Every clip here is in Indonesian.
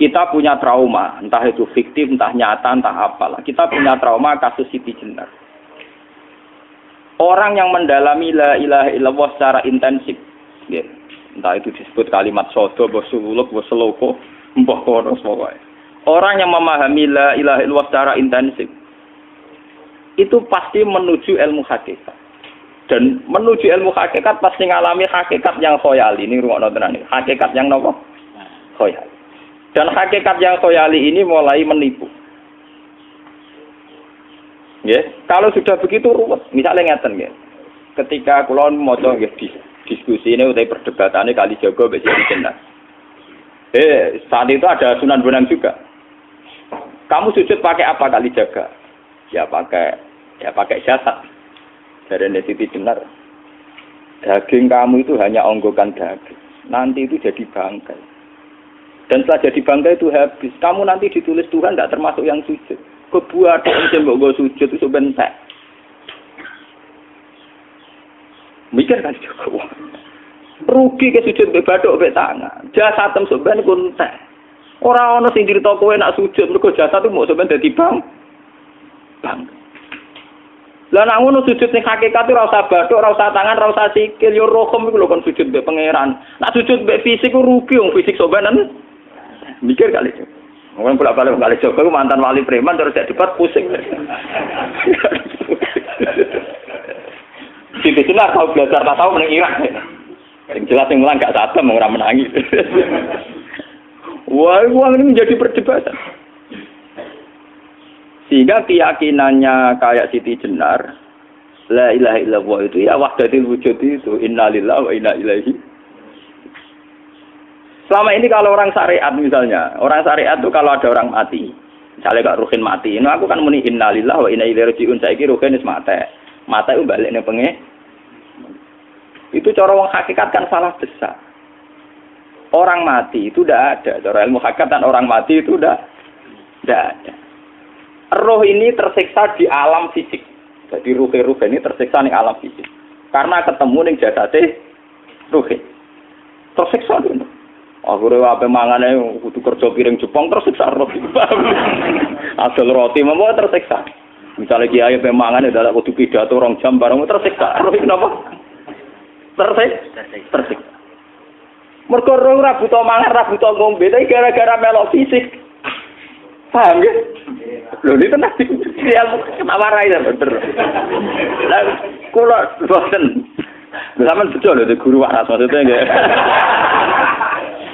Kita punya trauma, entah itu fiktif, entah nyata, entah apalah. Kita punya trauma kasus Siti Jenar. Orang yang mendalami la ilaha illallah secara intensif, ya, entah itu disebut kalimat sodo, bosuluk, boseloko, mbah kono pokoknya. Orang yang memahami la ilaha illallah secara intensif, itu pasti menuju ilmu hakikat. Dan menuju ilmu hakikat pasti ngalami hakikat yang khoyali. Ini rungokno tenan iki. Hakikat yang nopo? Khoyali. Dan hakikat yang khoyali ini mulai menipu. Ya, kalau sudah begitu ruwet. Misalnya ngeten nggih. Ketika kula maca nggih diskusi ini utai perdebatannya kali jago mbek Siti Jenar. Saat itu ada Sunan Bonang juga. Kamu sujud pakai apa kali jaga? Ya pakai jasad. Dari Siti Jenar. Daging kamu itu hanya onggokan daging. Nanti itu jadi bangkai. Dan setelah jadi bangkai itu habis. Kamu nanti ditulis Tuhan tidak termasuk yang sujud. Kebuat yang mbok sujud itu bentek. Mikir kan juga. Rugi ke sujud mbek bathuk mbek tangan. Jasad tem sampean kuntek. Ora ana sing crita kowe nak sujud mergo jasad itu mbok sampean dadi bang. Lah nek ngono sujud ning hakikat ora usah bathuk, ora usah tangan, ora usah sikil, yo rohom iku lho kon sujud mbek pangeran. Nak sujud mbek fisik ku rugi wong fisik sampean. Mikir kali itu. Orang bolak-balik kali Joko mantan wali preman terus jadi debat pusing. Siti Jenar tahu belajar tak tahu menang Irak. Yang jelas yang mulang gak satem orang menangis. Wah, uang ini menjadi perdebatan. Sehingga keyakinannya kayak Siti Jenar, la ilaha illallah itu ya wahdatul wujud itu innalillahi wa inna ilaihi. Selama ini kalau orang syariat misalnya, orang syariat itu kalau ada orang mati, misalnya Kak Ruhin mati, ini aku kan muni innalillahi wa inna ilaihi raji'un, saiki Ruhin wis mati. Mati itu balik ning penge. Itu cara wong hakikat kan salah besar. Orang mati itu tidak ada, cara ilmu hakikat dan orang mati itu tidak ada. Roh ini tersiksa di alam fisik. Jadi ruh ini tersiksa di alam fisik. Karena ketemu ning jasate ruh. Tersiksa itu. Aku ape mangane kudu kerja piring Jepang tersiksa roh. Asal roti memang tersiksa. Misalnya kiai ape mangane dadak kudu pidato 2 jam bareng tersiksa. Roh kenapa? Tersiksa. Mergo roh ora buta mangan, ora buta ngombe, tapi gara-gara melok fisik. Paham ya? Lho ini tenang kenapa rai bener. Lah kula boten. Sampeyan betul lho guru waras maksudnya nggih.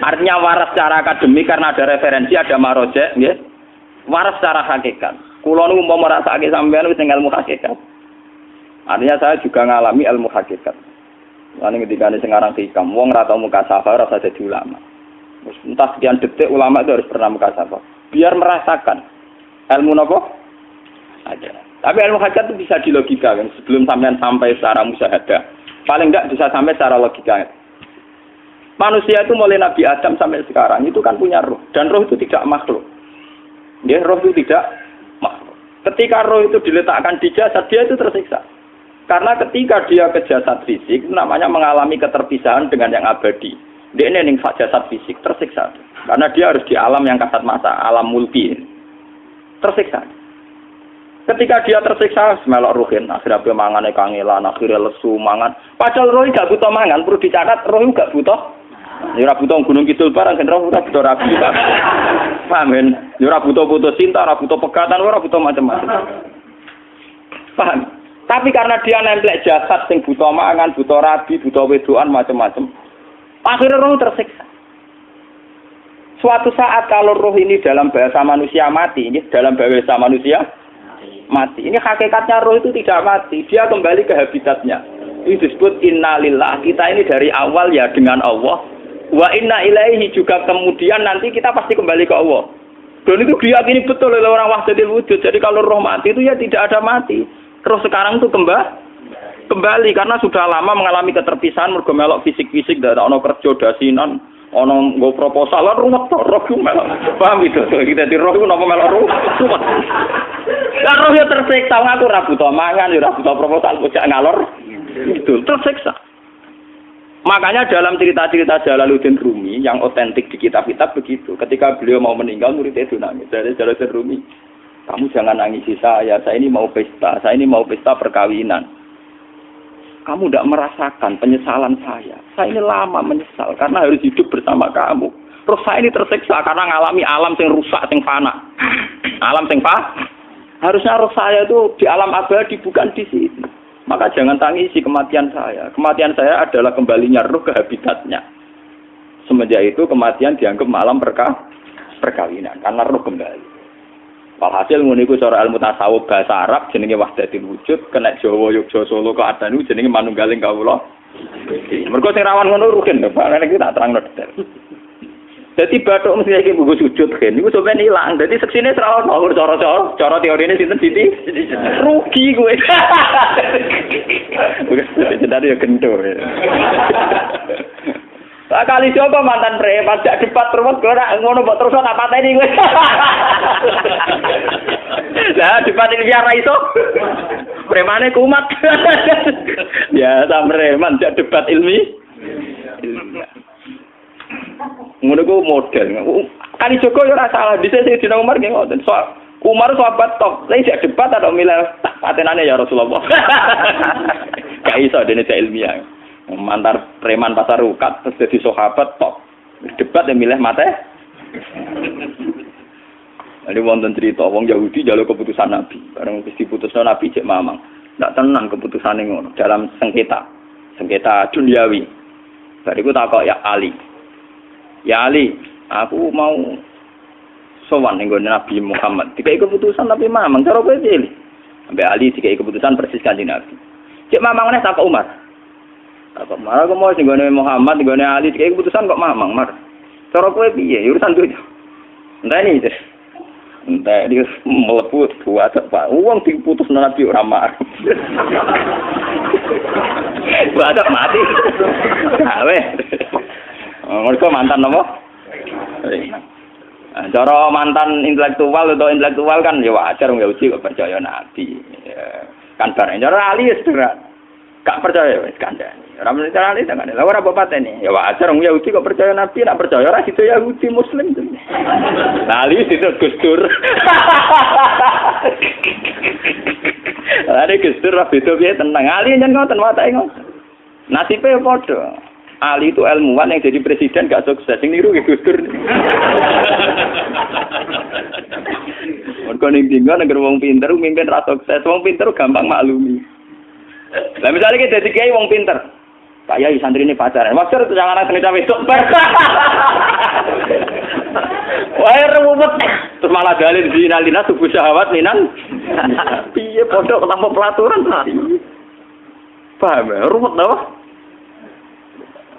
Artinya waras secara akademik karena ada referensi, ada marojek, nggih. Waras secara hakikat. Kula niku umpama rasake sampeyan wis ilmu hakikat. Artinya saya juga ngalami ilmu hakikat. Lan ketika sing aran hikam, wong ora tau muka safa ora usah dadi ulama. Entah sekian detik ulama itu harus pernah muka safa. Biar merasakan ilmu napa? Ada. Tapi ilmu hakikat itu bisa dilogikakan sebelum sampean sampai secara musyahadah. Paling enggak bisa sampai secara logika. Manusia itu mulai Nabi Adam sampai sekarang itu kan punya roh. Dan roh itu tidak makhluk. Ya, roh itu tidak makhluk. Ketika roh itu diletakkan di jasad, dia itu tersiksa. Karena ketika dia ke jasad fisik, namanya mengalami keterpisahan dengan yang abadi. Dia ini yang jasad fisik, tersiksa. Karena dia harus di alam yang kasat mata, alam mulki. Tersiksa. Ketika dia tersiksa, semelok ruhin, akhirnya dia mangannya kangelan, akhirnya lesu, mangan. Padahal roh gak butuh mangan, perlu dicatat, roh gak butuh. Ya ora butuh gunung kidul barang kan ora butuh rabi. Paham kan? Ya ora butuh putus cinta, ora butuh pegatan, ora butuh macam-macam. Paham? Tapi karena dia nemplek jasad sing butuh mangan, butuh rabi, butuh wedoan macam-macam. Akhirnya roh tersiksa. Suatu saat kalau roh ini dalam bahasa manusia mati, ini dalam bahasa manusia mati. Ini hakikatnya roh itu tidak mati, dia kembali ke habitatnya. Ini disebut innalillah. Kita ini dari awal ya dengan Allah. Wa inna ilaihi juga kemudian nanti kita pasti kembali ke Allah. Dan itu diyakini betul oleh orang wahdatul wujud. Jadi kalau roh mati itu ya tidak ada mati. Roh sekarang itu kembali karena sudah lama mengalami keterpisahan mergo melok fisik-fisik dak ono kerja dasinan, ono nggo proposal ruwet roh ku melok. Paham itu? Kita di roh ku napa melok roh? Lah roh ya tersiksa aku ora butuh mangan, ora butuh proposal kok ngalor. Itu tersiksa. Makanya dalam cerita-cerita Jalaluddin Rumi yang otentik di kitab-kitab begitu. Ketika beliau mau meninggal, muridnya itu nangis. Dari Jalaluddin Rumi, kamu jangan nangisi saya ini mau pesta, perkawinan. Kamu tidak merasakan penyesalan saya. Saya ini lama menyesal karena harus hidup bersama kamu. Terus saya ini tersiksa karena ngalami alam yang rusak, yang fana. Alam yang fana. Harusnya roh saya itu di alam abadi, bukan di sini. Maka jangan tangisi kematian saya. Kematian saya adalah kembalinya roh ke habitatnya. Semenjak itu kematian dianggap malam perkawinan. Karena roh kembali. Walhasil nguniku cara ilmu tasawuf bahasa Arab jenenge wahdatul wujud. Kena Jawa, Yogyakarta, Solo, Keadaan jenenge manunggaling kawula. Mergo sing rawan ngono rugen. Pak iki tak terangno detail. Jadi batuk mesti iki buku sujud kan. Iku sampeyan ilang. Dadi seksine ora ono cara teorine sinten Siti. Rugi kowe. Wis jadi ya gento. Pak kali coba mantan preman jak debat terus kowe ora ngono mbok terus tak pateni kowe. Lah debat ini biar ra iso. Premane kumat. Biasa preman jak debat ilmi. Ngono ku model. Kali Joko yo ora salah. Dise sing dina Umar nggih ngoten. Umar sahabat top. Lah isih debat atau milih patenane ya Rasulullah. Gak iso dene ilmiah. Mantar preman pasar rukat terus dadi sahabat top. Debat ya milih mate. Ada wonten cerita wong Yahudi njaluk keputusan Nabi. Bareng wis diputusno Nabi cek mamang. Ndak tenang keputusane ngono dalam sengketa duniawi. Bariku takok ya Ali. Ya Ali, aku mau sowan ning Nabi Muhammad. Dikai keputusan tapi mamang cara kowe pilih. Sampai Ali dikai keputusan persis kanjeng Nabi. Cek mamang meneh takok Umar. Takok Umar aku mau sing Muhammad, ning Ali dikai keputusan kok mamang, Mar. Cara kowe piye? Urusan dunya. Enteni iki. Entah dia melebu buat apa? Uang diputus Nabi ora marah. Buat mati. Gawe. Mereka mantan apa? Cara mantan intelektual kan ya wajar wong Yahudi kok percaya Nabi. Kan bareng cara Ali ya sederhana. Gak percaya wis kandhani. Ora mesti cara Ali kan. Lah ora bapatene. Ya wajar wong Yahudi kok percaya Nabi, nek percaya ora situ Yahudi Muslim. Lah Ali situ Gus Dur. Lah Gus Dur beda piye tenang. Ali nyen ngoten watake ngoten. Nasibe padha. Ali itu ilmuwan yang jadi presiden gak sukses. Yang niru ke Gus Dur. Mereka ning-tinggal negara wong pinter, mimpin ra sukses. Wong pinter gampang maklumi. Lah misalnya kita jadi kiai wong pinter. Pak Yai santri ini pacaran. Maksud itu jangan langsung cawe itu. Wah ruwet. Terus malah dalil zinalina subuh syahwat minan. Piye pondok tanpa pelaturan. Paham ya? Ruwet tau.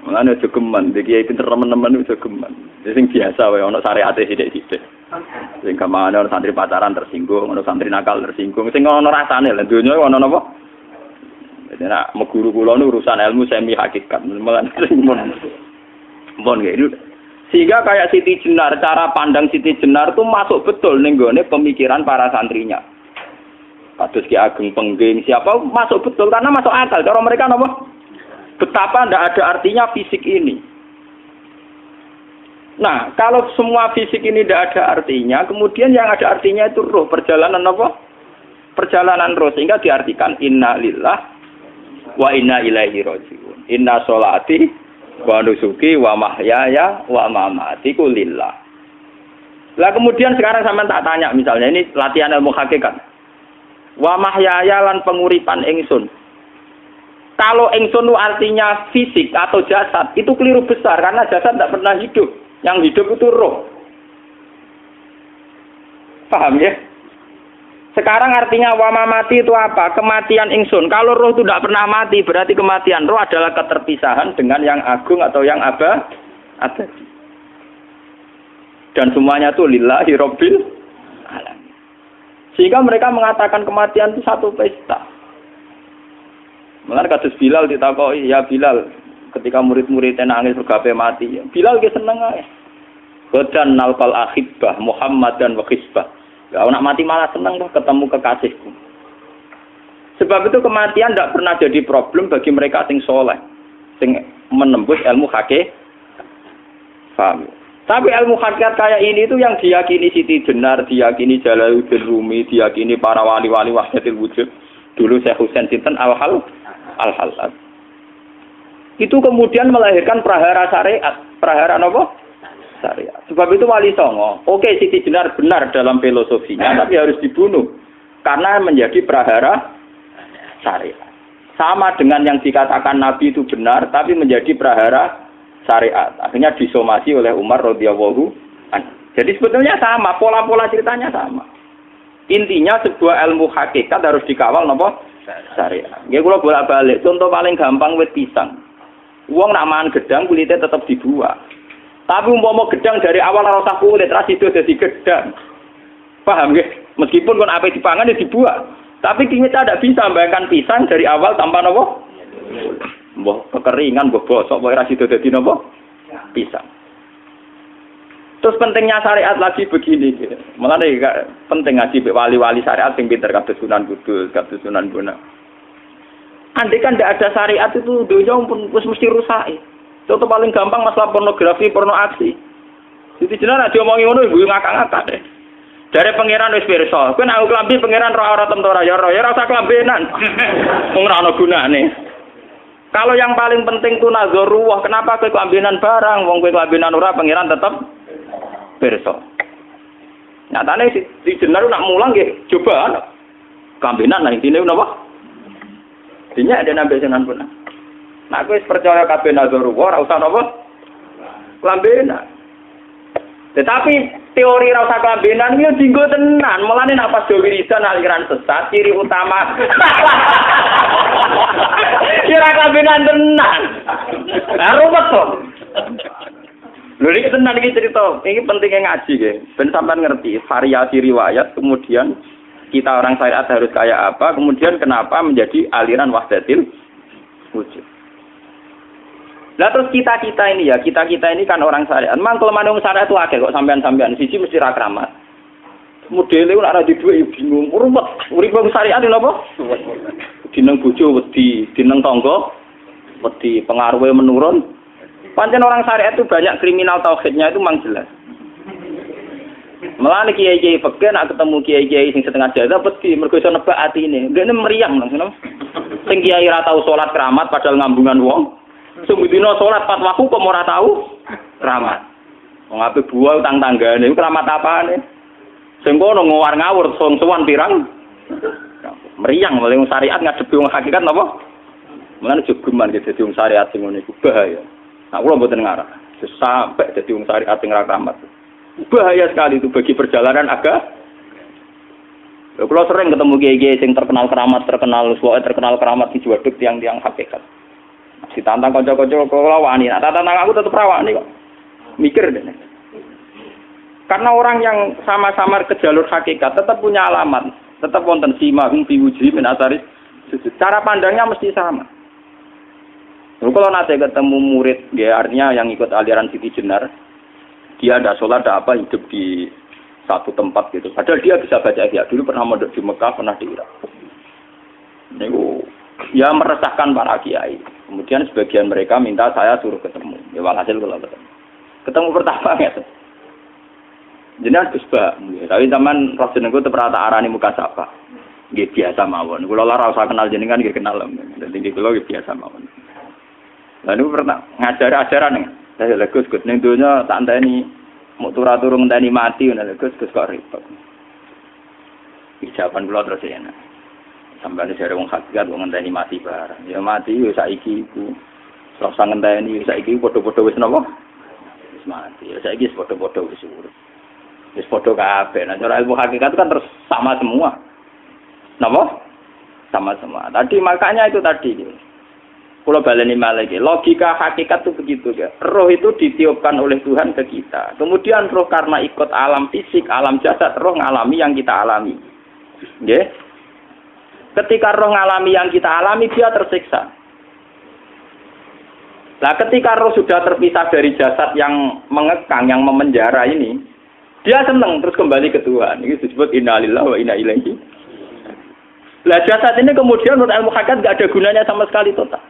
Mana jogeman, dia pinter teman-teman itu jogeman. Sing biasa wae ono syariate sithik-sithik. Sing kamane ono santri pacaran tersinggung, ono santri nakal tersinggung. Sing ono rasane lha donya ono napa? Dadi nek guru kula nu urusan ilmu semi hakikat. Mon gitu. Sehingga kayak Siti Jenar, cara pandang Siti Jenar tuh masuk betul ning gone pemikiran para santrinya. Kados Ki Ageng Pengging, siapa masuk betul karena masuk akal. Cara mereka napa? Betapa tidak ada artinya fisik ini. Nah, kalau semua fisik ini tidak ada artinya, kemudian yang ada artinya itu roh, perjalanan apa? Perjalanan roh, sehingga diartikan inna lillah wa inna ilaihi raji'un. Inna sholati wa nusuki wa mahyaya wa mamati ku lillah. Lah kemudian sekarang sampean tak tanya misalnya, ini latihan ilmu hakikat. Wa mahyaya lan penguripan ingsun. Kalau ingsun itu artinya fisik atau jasad, itu keliru besar karena jasad tidak pernah hidup. Yang hidup itu roh. Paham ya? Sekarang artinya wama mati itu apa? Kematian ingsun. Kalau roh itu tidak pernah mati, berarti kematian roh adalah keterpisahan dengan yang agung atau yang abadi. Dan semuanya itu lillahi rabbil alamin. Sehingga mereka mengatakan kematian itu satu pesta. Mulane kados Bilal ditakoki, ya Bilal, ketika murid-muridnya nangis bergape mati, Bilal ge seneng ae. Godan nalqal ahibbah Muhammad dan wa hisbah. Ya nak mati malah seneng tuh ketemu kekasihku. Sebab itu kematian tidak pernah jadi problem bagi mereka sing soleh, sing menembus ilmu hakikat. Paham? Tapi ilmu hakikat kayak ini itu yang diyakini Siti Jenar, diyakini Jalaluddin Rumi, diyakini para wali-wali wahdatul wujud. Dulu Syekh Husain sinten Al-Halal. Itu kemudian melahirkan prahara syariat. Prahara apa? Syariat. Sebab itu Wali Songo, oke Siti Jenar benar dalam filosofinya, tapi harus dibunuh. Karena menjadi prahara syariat. Sama dengan yang dikatakan Nabi itu benar, tapi menjadi prahara syariat. Akhirnya disomasi oleh Umar radhiyallahu anhu. Jadi sebetulnya sama, pola-pola ceritanya sama. Intinya sebuah ilmu hakikat harus dikawal napa? Syariat. Nggih kula bolak-balik, contoh paling gampang wit pisang. Wong nak mangan gedang kulitnya tetap dibuang. Tapi umpama gedang dari awal ora usah kulit, ra sido dadi gedang. Paham nggih? Meskipun kon ape dipangan ya dibuang. Tapi kita tidak bisa membayangkan pisang dari awal tanpa napa? Mbah kekeringan, mbah bosok, mbah ra sido dadi napa? Pisang. Terus pentingnya syariat lagi begini, mulane penting ngaji wali-wali syariat sing pinter kados Sunan Kudus, kados Sunan Bonang. Andai kan tidak ada syariat itu dunia pun mesti rusak. Contoh paling gampang masalah pornografi, porno aksi. Jadi jenengan nek diomongi ngono ibu ngakak-ngakak deh. Dari pangeran wis pirsa, kowe nek aku klambi pangeran ro ora tentu ora ya ora usah klambenan. Wong ora ana gunane. Kalau yang paling penting itu nazarullah, kenapa kowe klambenan barang, wong kowe klambenan ora pangeran tetep pirsa. Nyatane si jenar nak mulang nggih coba klambenan lah intine napa? Dinya ada nabi Sunan Bonang. Nah kowe percaya kabeh nazarullah ora usah napa? Klambenan. Tetapi teori ra usah klambenan iki dinggo tenan. Mulane nek pas wiridan aliran sesat ciri utama. Kira klambenan tenan. Lah ruwet to. Lho iki tenan iki cerita. Iki pentingnya ngaji nggih. Ben sampean ngerti variasi riwayat kemudian kita orang syariat harus kayak apa, kemudian kenapa menjadi aliran wahdatil wujud. Lah terus kita-kita ini ya, kita-kita ini kan orang syariat. Memang kelemahan orang syariat itu akeh kok sampean-sampean siji mesti ra kramat. Modele ora di dhuwit bingung, ruwet. Urip wong syariat lho apa? Dineng bojo wedi, dineng tangga wedi, pengaruhe menurun. Pancen orang syariat itu banyak kriminal tauhidnya itu memang jelas. Mulane kiai-kiai fikih nek ketemu kiai-kiai sing setengah jadah wedi mergo iso nebak atine. Ndekne meriang langsung. Sing kiai ra tau salat keramat padahal ngambungan wong. Sumudina salat 4 waktu kok ora tau keramat. Wong ape buah utang tanggane iku keramat apane? Sing kono ngawur ngawur sowan pirang. Meriang mulai syariat ngadepi wong hakikat napa? Mulane jogeman dadi wong syariat sing ngene iku bahaya. Nah kula mboten ngarah. Sampai dadi wong syariat sing ra keramat. Bahaya sekali itu bagi perjalanan agama. Kalau sering ketemu kiai-kiai yang terkenal keramat di Juwaduk tiang-tiang hakikat. Ditantang kanca-kanca kula wani, tantang aku tetep rawani kok. Mikir deh. Karena orang yang sama-sama ke jalur hakikat tetap punya alamat, tetap wonten simahum fi wujuhi min atsari sujud. Cara pandangnya mesti sama. Kalau nanti ketemu murid, ya artinya yang ikut aliran Siti Jenar, dia ada sholat, ada apa, hidup di satu tempat gitu. Padahal dia bisa baca ihya. Dulu pernah mondok di Mekah, pernah di Irak. Itu ya meresahkan para kiai. Kemudian sebagian mereka minta saya suruh ketemu. Ya walhasil kalau ketemu pertama gitu. Jenengan Gus Ba, tapi zaman roh jenengku terperata arani muka sapa. Nggih biasa mawon. Kula ora usah kenal jenengan nggih kenal. Dadi kula nggih biasa mawon. Lalu pernah ngajar ajaran saya Gus ning donya tak enteni mau turu ngenteni mati ngono Gus kok repot. Jawaban kula terus ya. Sampai jare wong hakikat wong ngenteni mati barang. Ya mati wis saiki iku. Ora usah ngenteni saiki padha-padha wis napa? Wis mati. Ya saiki wis padha-padha wis urip. Wis padha kabeh. Nah cara ilmu hakikat kan terus sama semua. Napa? Sama semua. Tadi makanya itu tadi. Kalau baleni malih logika hakikat itu begitu ya. Roh itu ditiupkan oleh Tuhan ke kita. Kemudian roh karena ikut alam fisik, alam jasad, roh ngalami yang kita alami. Nggih. Ketika roh ngalami yang kita alami dia tersiksa. Nah, ketika roh sudah terpisah dari jasad yang mengekang, yang memenjara ini, dia senang terus kembali ke Tuhan. Ini disebut inna lillahi wa inna ilaihi. Lah jasad ini kemudian menurut ilmu hakikat enggak ada gunanya sama sekali total.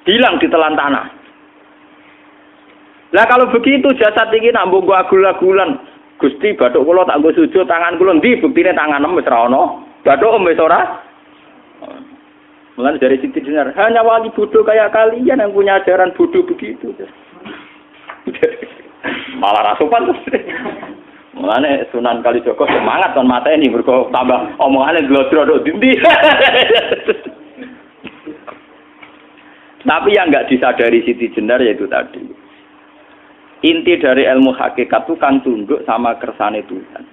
Hilang di telan tanah. Lah kalau begitu jasad iki nak mbok agul-agulan. Gusti bathuk kula tak nggo sujud tangan kula ndi buktine tanganem wis ra ono. Bathuk wis ora. Mulane dari Siti Jenar, hanya wali bodoh kayak kalian yang punya ajaran bodoh begitu. Malah ra sopan terus. Mulane Sunan Kalijaga semangat kon mateni mergo tambah omongane glodro nduk ndi. Tapi yang enggak disadari Siti Jenar yaitu tadi. Inti dari ilmu hakikat itu kan tunduk sama kersane Tuhan.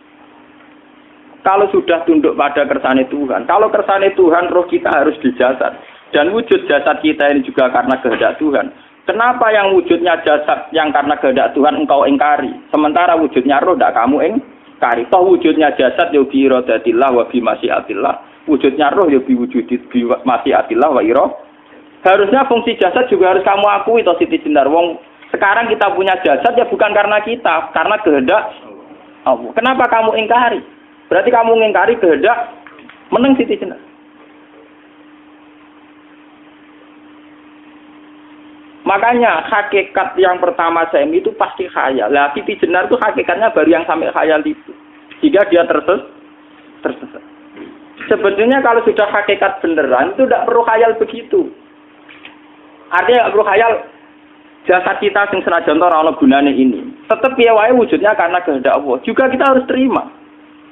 Kalau sudah tunduk pada kersane Tuhan, kalau kersane Tuhan roh kita harus di jasad. Dan wujud jasad kita ini juga karena kehendak Tuhan. Kenapa yang wujudnya jasad yang karena kehendak Tuhan engkau ingkari? Sementara wujudnya roh tidak kamu ingkari. Toh wujudnya jasad ya bi iradatillah wa bi masyiatillah. Wujudnya roh ya bi wujudit bi masyiatillah wa ira. Harusnya fungsi jasad juga harus kamu akui toh Siti Jenar. Wong sekarang kita punya jasad ya bukan karena kita, karena kehendak Allah. Kenapa kamu ingkari? Berarti kamu ingkari kehendak meneng Siti Jenar. Makanya hakikat yang pertama saya itu pasti khayal. Lah Siti Jenar itu hakikatnya baru yang sampai khayal itu. Sehingga dia tersesat. Sebetulnya kalau sudah hakikat beneran itu tidak perlu khayal begitu. Artinya tidak perlu khayal. Jasad kita sing senajan ora ana gunane ini. Tetep piye wae wujudnya karena kehendak Allah. Juga kita harus terima.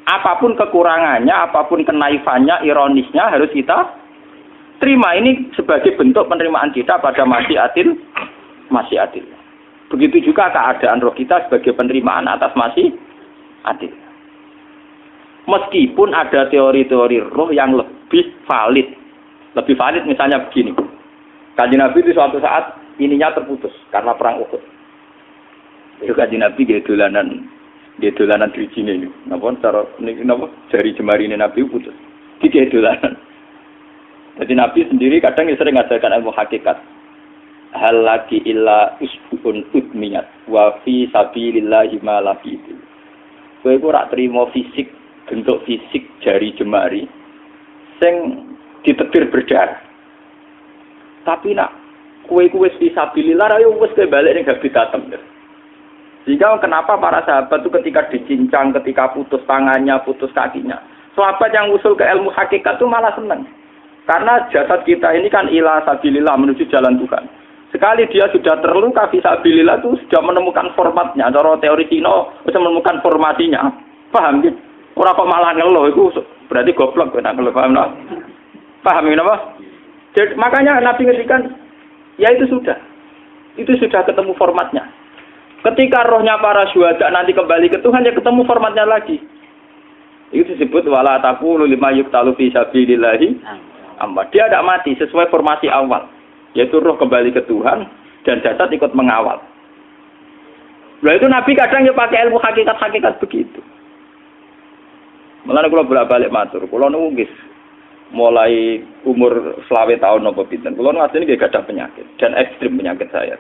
Apapun kekurangannya, apapun kenaifannya, ironisnya harus kita terima. Ini sebagai bentuk penerimaan kita pada masyiatil. Begitu juga keadaan roh kita sebagai penerimaan atas masyiatil. Meskipun ada teori-teori roh yang lebih valid. Lebih valid misalnya begini. Kanjeng Nabi itu suatu saat ininya terputus karena perang Uhud. Itu Kanjeng Nabi dia dolanan drijine ini. Napa cara niki napa jari jemari ini Nabi putus. Iki dolanan. Jadi Nabi sendiri kadang sering ngajarkan ilmu hakikat. Hal lagi illa usbun udmiyat wa fi sabilillahi ma la fi. Kowe ora trimo fisik, bentuk fisik jari jemari sing ditetir berdarah. Tapi nak kue fisabilillah ayo wis balik ning habitatem. Jika kenapa para sahabat itu ketika dicincang, ketika putus tangannya, putus kakinya, sahabat yang usul ke ilmu hakikat itu malah senang. Karena jasad kita ini kan ila sabilillah menuju jalan Tuhan. Sekali dia sudah terluka fisabilillah itu sudah menemukan formatnya. Cara teori Cina bisa menemukan formasinya. Paham gitu? Ora kok malah ngeluh itu berarti goblok nek ngeluh paham no? Paham napa? Jadi, makanya Nabi ngertikan, ya itu sudah ketemu formatnya. Ketika rohnya para syuhada nanti kembali ke Tuhan, ya ketemu formatnya lagi. Itu disebut wala taqulu lima yuqtalu fi sabilillahi amma. Dia tidak mati sesuai formasi awal, yaitu roh kembali ke Tuhan dan jasad ikut mengawal. Nah itu Nabi kadang ya pakai ilmu hakikat begitu. Mulane kula bolak-balik matur, kula nunggis mulai umur 20 tahun napa pinten. Kula ngasih nggih gadah penyakit dan ekstrim penyakit saya.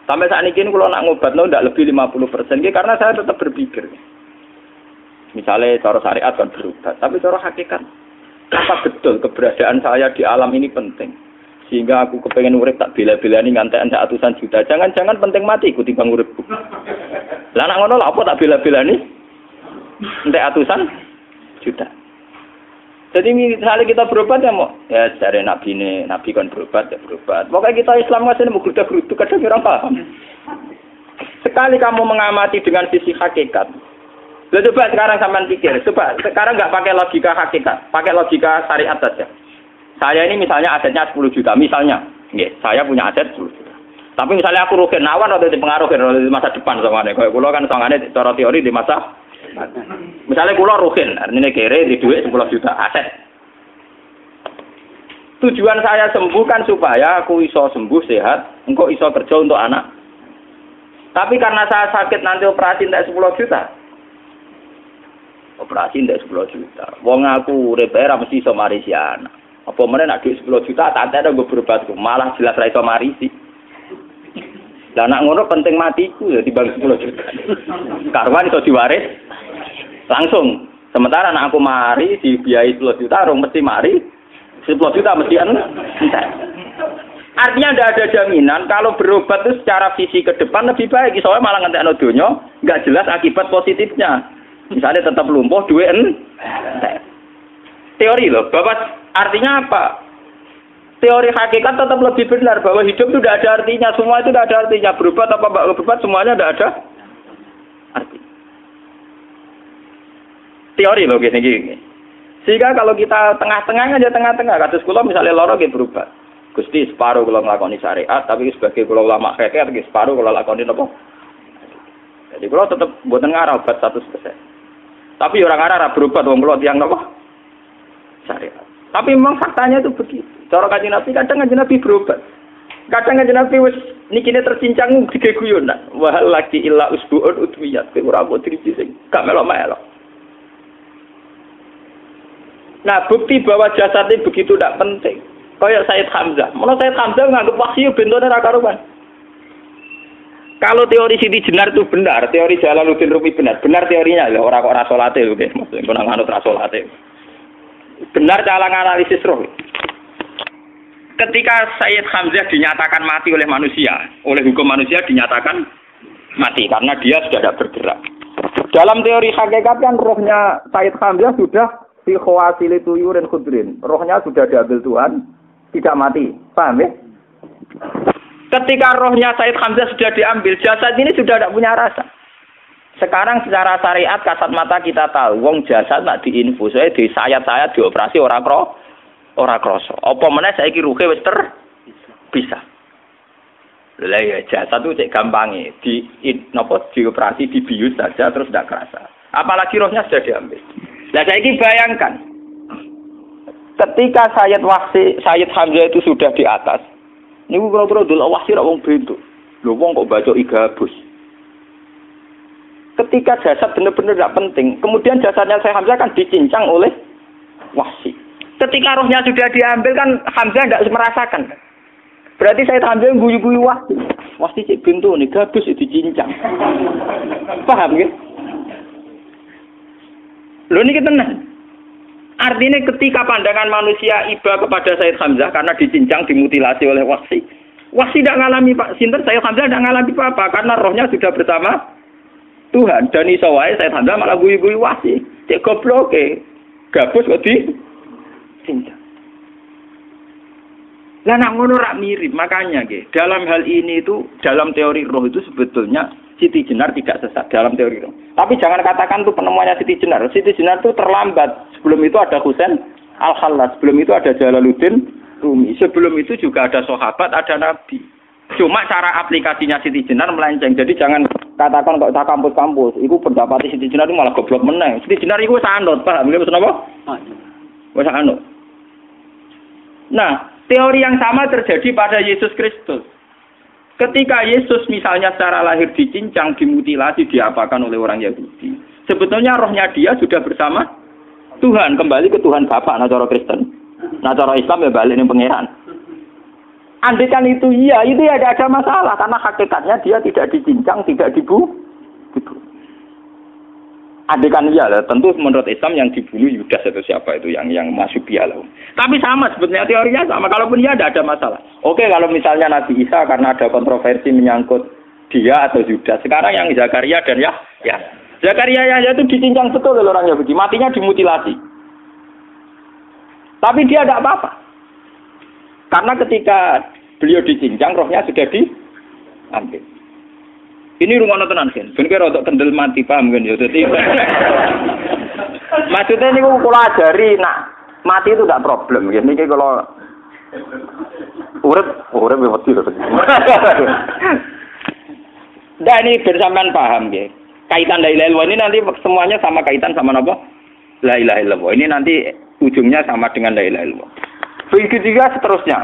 Sampai saat ini kula nak ngobatno ndak lebih 50% nggih karena saya tetap berpikir. Misalnya cara syariat kan berobat, tapi cara hakikat apa betul keberadaan saya di alam ini penting. Sehingga aku kepengen urip tak bela-belani ngantek ratusan juta. Jangan-jangan penting mati ikuti bang uripku. Lah nak ngono lha apa tak bela-belani? Entek ratusan juta. Jadi misalnya kita berobat ya mau, ya dari Nabi kan berobat ya berobat. Pokoknya kita Islam masih mau geruduk kadang orang paham. Sekali kamu mengamati dengan sisi hakikat, coba sekarang sampean pikir, coba sekarang nggak pakai logika hakikat, pakai logika syariat saja. Saya ini misalnya asetnya 10 juta, misalnya, saya punya aset 10 juta. Tapi misalnya aku rugi nawan atau dipengaruhi di masa depan soalnya, kalau kulo kan soalnya cara teori di masa misalnya kulo ruhin, artinya kere di duit 10 juta aset. Tujuan saya sembuh kan supaya aku iso sembuh sehat, engkau iso kerja untuk anak. Tapi karena saya sakit nanti operasi tidak 10 juta. Operasi tidak 10 juta. Wong aku repair mesti iso marisi anak. Apa meneh nak duit 10 juta tak ada gue berobat malah jelas ra iso marisi. Lah nak ngono penting matiku ya dibagi 10 juta. Karwan iso diwaris langsung. Sementara anak aku mari dibiayai 10 juta, orang mesti mari 10 juta mesti entek. Artinya tidak ada jaminan kalau berobat itu secara visi ke depan lebih baik. Soalnya malah ngentekno donya nggak jelas akibat positifnya. Misalnya tetap lumpuh duwe teori loh. Bapak artinya apa? Teori hakikat tetap lebih benar bahwa hidup itu tidak ada artinya. Semua itu tidak ada artinya. Berobat apa enggak berobat semuanya tidak ada arti. Teori loh gini. Sehingga kalau kita tengah-tengah aja tengah-tengah. Kasus kula misalnya loro nggih berobat. Gusti separuh kula nglakoni syariat, tapi sebagai kula ulama fikih iki separuh kula lakoni napa? Jadi kula tetep mboten ngarah obat 100%. Tapi orang ngarah berobat wong kula tiyang napa? Syariat. Tapi memang faktanya itu begitu. Cara Kanjeng Nabi kadang Kanjeng Nabi berobat. Kadang Kanjeng Nabi wis nikine tercincang dige guyonan. Wa laki illa usbuun utwiyat. Ora mbok driji sing gak melok-melok. Nah, bukti bahwa jasad ini begitu tidak penting. Kayak Sayyid Hamzah. Menurut Sayyid Hamzah nganggep wahyu bentone ra karuan. Kalau teori Siti Jenar itu benar, teori Jalaluddin Rumi benar teorinya lho, ora kok ra salate lho nggih, maksud kok nang anut ra salate. Benar cara analisis roh. Ketika Sayyid Hamzah dinyatakan mati oleh manusia, oleh hukum manusia dinyatakan mati karena dia sudah tidak bergerak. Dalam teori hakikat kan rohnya Sayyid Hamzah sudah fi khawasili tuyurin khudrin. Rohnya sudah diambil Tuhan, tidak mati. Paham ya? Ketika rohnya Sayyid Hamzah sudah diambil, jasad ini sudah tidak punya rasa. Sekarang secara syariat kasat mata kita tahu, wong jasad nak diinfus, di sayat-sayat dioperasi ora kroso. Apa meneh saiki ruhe wis bisa. Lah ya jasad itu cek gampange, dioperasi dibius saja terus tidak kerasa. Apalagi rohnya sudah diambil. Nah saiki bayangkan, ketika Sayyid Hamzah itu sudah di atas, niku kira-kira delok wahsi ra wong bentuk. Lho wong kok baca igabus. Ketika jasad benar-benar tidak penting, kemudian jasadnya Sayyid Hamzah kan dicincang oleh wahsi. Ketika rohnya sudah diambil kan Hamzah tidak merasakan. Berarti Sayyid Hamzah guyu-guyu wahsi. Wahsi cek bentuk nih gabus dicincang. Paham ya? Lho niki tenan. Artinya ketika pandangan manusia iba kepada Sayyid Hamzah karena dicincang, dimutilasi oleh wahsi. Wahsi tidak mengalami Pak Sinten, Sayyid Hamzah tidak mengalami apa-apa karena rohnya sudah bersama Tuhan. Dan iso wae Sayyid Hamzah malah guyu-guyu wahsi. Cek goblok gabus kok dicincang. Lah nak ngono rak mirip, makanya dalam hal ini itu dalam teori roh itu sebetulnya Siti Jenar tidak sesat dalam teori roh. Tapi jangan katakan itu penemuannya Siti Jenar. Siti Jenar itu terlambat. Sebelum itu ada Husain Al-Khallas, sebelum itu ada Jalaluddin Rumi, sebelum itu juga ada sahabat, ada nabi. Cuma cara aplikasinya Siti Jenar melenceng. Jadi jangan katakan kok tak kampus-kampus, itu pendapat Siti Jenar itu malah goblok meneng. Siti Jenar itu wis anut, paham nggih maksud apa? Wis anut. Nah, teori yang sama terjadi pada Yesus Kristus. Ketika Yesus misalnya secara lahir dicincang, dimutilasi, diapakan oleh orang Yahudi. Sebetulnya rohnya dia sudah bersama Tuhan, kembali ke Tuhan Bapa, nah cara Kristen. Nah cara Islam ya balik ning pangeran. Andai kan itu iya, itu ya tidak ada masalah karena hakikatnya dia tidak dicincang, tidak dibunuh. Andai kan iya, tentu menurut Islam yang dibunuh Yudas atau siapa itu yang masuk piala. Tapi sama sebetulnya teorinya sama. Kalaupun iya tidak ada masalah. Oke, kalau misalnya Nabi Isa karena ada kontroversi menyangkut dia atau Yudas. Sekarang yang Zakaria dan ya. Zakaria Yahya itu dicincang betul oleh orang Yahudi, matinya dimutilasi. Tapi dia tidak apa-apa. Karena ketika beliau dicincang, rohnya sudah diambil. Ini rumah tenan kan. Ben kira untuk kendel mati paham kan ya. Dadi maksudnya niku kula ajari nak mati itu tidak problem nggih. Niki kalau urip wedi lho. Nah ini bersamaan paham nggih. Kaitan la ilaha illallah ini nanti semuanya sama kaitan sama apa? La ilaha illallah. Ini nanti ujungnya sama dengan la ilaha illallah. Begitu juga seterusnya.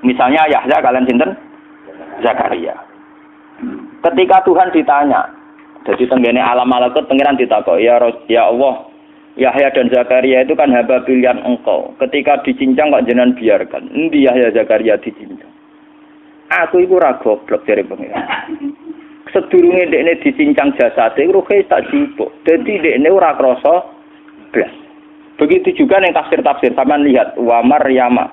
Misalnya Yahya kalian sinten? Zakaria. Ketika Tuhan ditanya, jadi tenggene alam malakut pangeran ditakok, ya Allah, Yahya dan Zakaria itu kan hamba pilihan engkau. Ketika dicincang kok jenengan biarkan. Endi Yahya Zakaria dicincang? Aku iku ora goblok dari pangeran. Sedurunge dekne dicincang jasate ruhe tak jipuk. Dadi dekne ora krasa blas. Begitu juga ning tafsir-tafsir sampean lihat wa Maryama.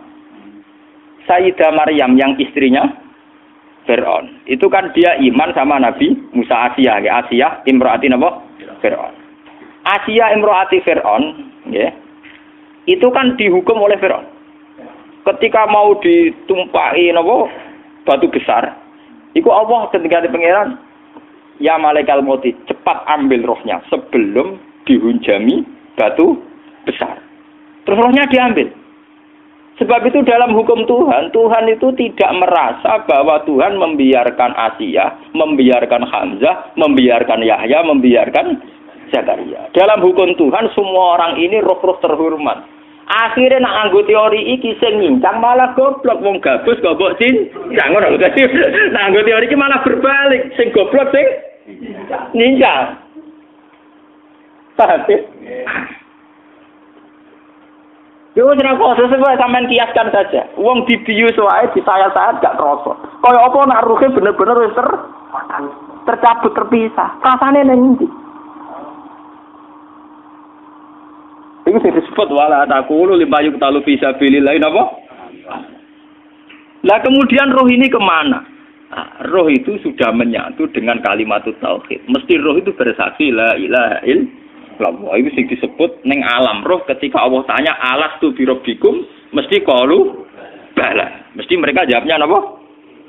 Sayyidah Maryam yang istrinya Fir'aun. Itu kan dia iman sama Nabi Musa. Asiyah imro'ati napa? Fir'aun. Asiyah imro'ati Fir'aun, ya. Itu kan dihukum oleh Fir'aun. Ketika mau ditumpahi napa? Batu besar. Iku Allah ketika di pangeran, ya malaikat mauti, cepat ambil rohnya sebelum dihunjami batu besar. Terus rohnya diambil. Sebab itu dalam hukum Tuhan, Tuhan itu tidak merasa bahwa Tuhan membiarkan Asiyah, membiarkan Hamzah, membiarkan Yahya, membiarkan Zakaria. Dalam hukum Tuhan, semua orang ini roh-roh terhormat. Akhirnya nak anggo teori iki sing nyincang malah goblok, wong gabus goblok cincang ngono dadi. Nak anggo teori iki malah berbalik, sing goblok sing nyincang. Paham? Yo ora kok sesuai sampean kiaskan saja. Wong dibius wae disayat-sayat gak krasa. Kaya apa nak ruhe bener-bener wis tercabut terpisah. Rasane ning ndi? Iku sing disebut wala taqulu limayuk talu fi sabilillah napa? Lah kemudian roh ini kemana? Nah, roh itu sudah menyatu dengan kalimat tauhid. Mesti roh itu bersaksi la ilaha illallah. Itu sing disebut ning alam roh ketika Allah tanya alastu bi rabbikum mesti qalu bala. Mesti mereka jawabnya apa?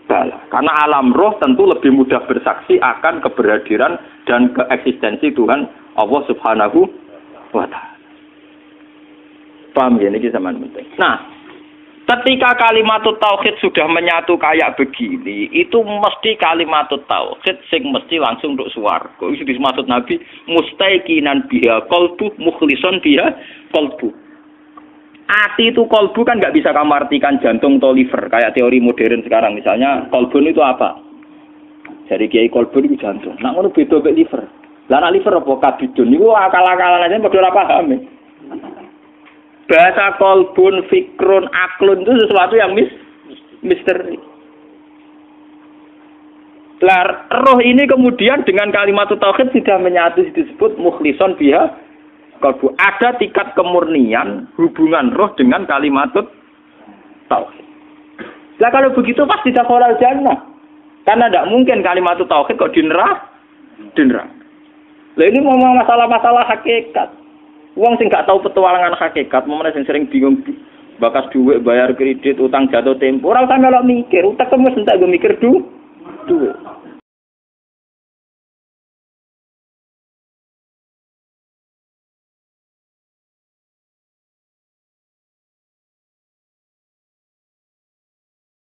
Bala. Karena alam roh tentu lebih mudah bersaksi akan keberhadiran dan keeksistensi Tuhan Allah Subhanahu wa taala. Paham ya, ini sama penting. Nah, ketika kalimat tauhid sudah menyatu kayak begini, itu mesti kalimat tauhid sing mesti langsung untuk swarga. Itu dimaksud Nabi mustaiqinan biha qalbu mukhlishon biha qalbu. Ati itu qalbu kan nggak bisa kamu artikan jantung atau liver kayak teori modern sekarang. Misalnya qalbun itu apa? Jadi kiai qalbun itu jantung. Nah, ngono beda mek liver. Lah liver apa kabidun niku akal-akalan aja padha ora paham. Bahasa kolbun, fikrun, aklun itu sesuatu yang misteri. Roh ini kemudian dengan kalimat tauhid sudah menyatu disebut mukhlishon biha kolbu. Ada tingkat kemurnian hubungan roh dengan kalimat tauhid. Lah kalau begitu pasti dakhalal jannah. Karena tidak mungkin kalimat tauhid kok di neraka. Lah ini ngomong masalah-masalah hakikat. Wong sing gak tahu petualangan hakikat, momene sing sering bingung bakas dhuwit, bayar kredit, utang jatuh tempo, ora usah melok mikir, utek wis entek go mikir dhuwit.